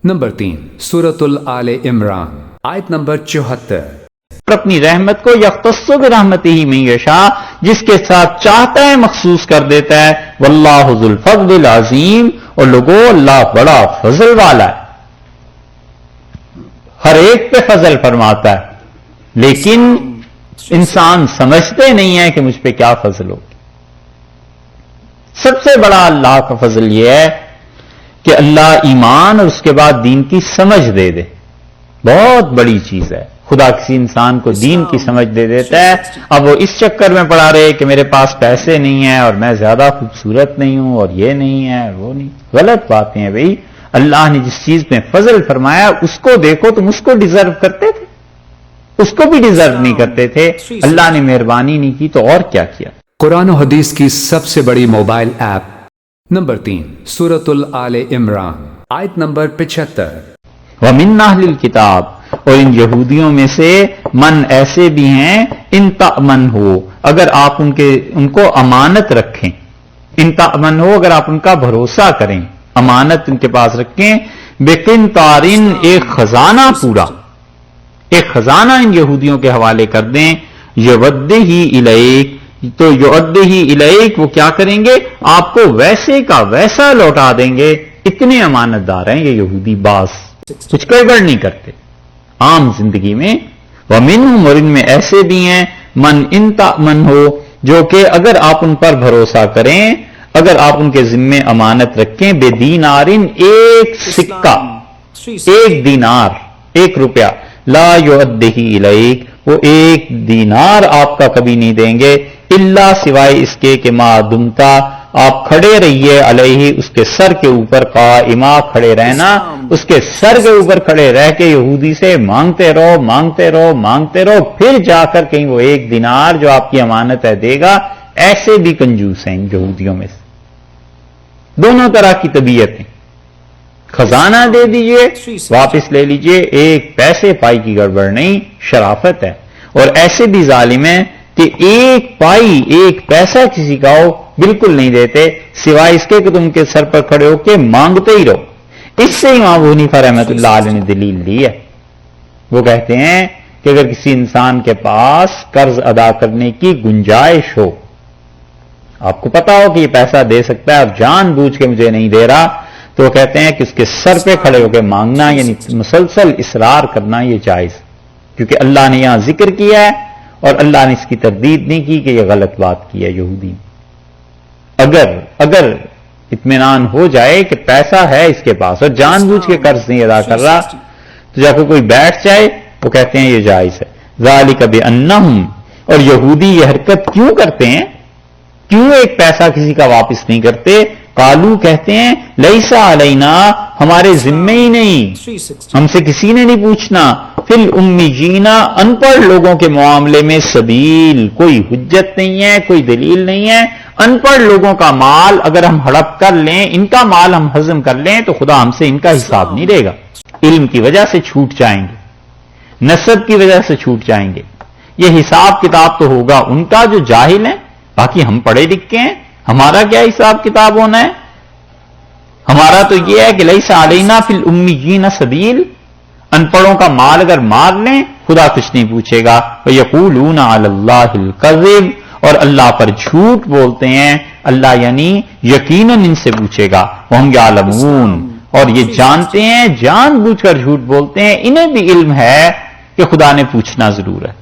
Number 3 سورۃ آل عمران آیت number 74۔ اپنی رحمت کو یختص برحمتہ من یشاء، جس کے ساتھ چاہتا ہے مخصوص کر دیتا ہے، واللہ ذو الفضل العظیم، اور لوگوں اللہ بڑا فضل والا ہے، ہر ایک پہ فضل فرماتا ہے، لیکن انسان سمجھتے نہیں ہے کہ مجھ پہ کیا فضل ہو۔ سب سے بڑا اللہ کا فضل یہ ہے کہ اللہ ایمان اور اس کے بعد دین کی سمجھ دے دے، بہت بڑی چیز ہے۔ خدا کسی انسان کو دین کی سمجھ دے دیتا ہے، اب وہ اس چکر میں پڑا رہے کہ میرے پاس پیسے نہیں ہیں اور میں زیادہ خوبصورت نہیں ہوں اور یہ نہیں ہے وہ نہیں، غلط باتیں ہیں بھائی۔ اللہ نے جس چیز میں فضل فرمایا اس کو دیکھو، تم اس کو ڈیزرو کرتے تھے؟ اس کو بھی ڈیزرو نہیں کرتے تھے، اللہ نے مہربانی نہیں کی تو اور کیا کیا۔ قرآن و حدیث کی سب سے بڑی موبائل ایپ نمبر 3 سورۃ آل عمران آیت نمبر 75۔ وَمِنْ أَهْلِ الْكِتَابِ، اور ان یہودیوں میں سے من ایسے بھی ہیں، ان تأمن ہو، اگر آپ ان کو امانت رکھیں، ان تأمن ہو اگر آپ ان کا بھروسہ کریں، امانت ان کے پاس رکھیں، بقنطارٍ ایک خزانہ پورا، ایک خزانہ ان یہودیوں کے حوالے کر دیں، یودہ الیک، تو یودہ الیک وہ کیا کریں گے، آپ کو ویسے کا ویسا لوٹا دیں گے۔ اتنے امانت دار ہیں یہ یہودی، باز کچھ گڑبڑ نہیں کرتے عام زندگی میں۔ وَمِنْهُمْ، اور ان میں ایسے بھی ہیں، من ان تأمن ہو، جو کہ اگر آپ ان پر بھروسہ کریں، اگر آپ ان کے ذمے امانت رکھیں، بے دینارن ایک سکہ، ایک دینار، ایک روپیہ، لا یؤدہ الیک، وہ ایک دینار آپ کا کبھی نہیں دیں گے، الا سوائے اس کے کہ ما دمتا، آپ کھڑے رہیے علیہ، اس کے سر کے اوپر، قائما کھڑے رہنا، اس کے سر کے اوپر کھڑے رہ کے یہودی سے مانگتے رہو مانگتے رہو مانگتے رہو، پھر جا کر کہیں وہ ایک دینار جو آپ کی امانت ہے دے گا۔ ایسے بھی کنجوس ہیں یہودیوں میں سے، دونوں طرح کی طبیعتیں، خزانہ دے دیجئے واپس لے لیجئے، ایک پیسے پائی کی گڑبڑ نہیں، شرافت ہے۔ اور ایسے بھی ظالم ہیں کہ ایک پائی ایک پیسہ کسی کا ہو بالکل نہیں دیتے، سوائے اس کے کہ تم کے سر پر کھڑے ہو کے مانگتے ہی رہو۔ اس سے امام ابو حنیفہ رحمۃ اللہ علیہ نے دلیل لی ہے، وہ کہتے ہیں کہ اگر کسی انسان کے پاس قرض ادا کرنے کی گنجائش ہو، آپ کو پتا ہو کہ یہ پیسہ دے سکتا ہے اور جان بوجھ کے مجھے نہیں دے رہا، تو وہ کہتے ہیں کہ اس کے سر پہ کھڑے ہو کے مانگنا، یعنی مسلسل اصرار کرنا، یہ جائز، کیونکہ اللہ نے یہاں ذکر کیا ہے اور اللہ نے اس کی تردید نہیں کی کہ یہ غلط بات کی ہے یہودی۔ اگر اطمینان ہو جائے کہ پیسہ ہے اس کے پاس اور جان بوجھ کے قرض نہیں ادا کر رہا، تو جا کے کوئی بیٹھ جائے، وہ کہتے ہیں یہ جائز ہے۔ ذالک بانہم، اور یہودی یہ حرکت کیوں کرتے ہیں، کیوں ایک پیسہ کسی کا واپس نہیں کرتے؟ قالو کہتے ہیں، لیسا علینا، ہمارے ذمے ہی نہیں، ہم سے کسی نے نہیں پوچھنا، فی الامیین، ان پڑھ لوگوں کے معاملے میں سبیل، کوئی حجت نہیں ہے، کوئی دلیل نہیں ہے۔ ان پڑھ لوگوں کا مال اگر ہم ہڑپ کر لیں، ان کا مال ہم ہضم کر لیں، تو خدا ہم سے ان کا حساب نہیں لے گا۔ علم کی وجہ سے چھوٹ جائیں گے، نسب کی وجہ سے چھوٹ جائیں گے، یہ حساب کتاب تو ہوگا ان کا جو جاہل ہیں، باقی ہم پڑھے لکھے ہیں، ہمارا کیا حساب کتاب ہونا ہے؟ ہمارا تو یہ ہے کہ لیسا علینا فی الامیین سبیل، ان پڑھوں کا مال اگر مار لیں خدا کچھ نہیں پوچھے گا۔ وَيَقُولُونَ عَلَى اللَّهِ الْكَذِبَ، اور اللہ پر جھوٹ بولتے ہیں، اللہ یعنی یقیناً ان سے پوچھے گا۔ وَهُمْ يَعْلَمُونَ، اور یہ جانتے ہیں، جان بوجھ کر جھوٹ بولتے ہیں، انہیں بھی علم ہے کہ خدا نے پوچھنا ضرور ہے۔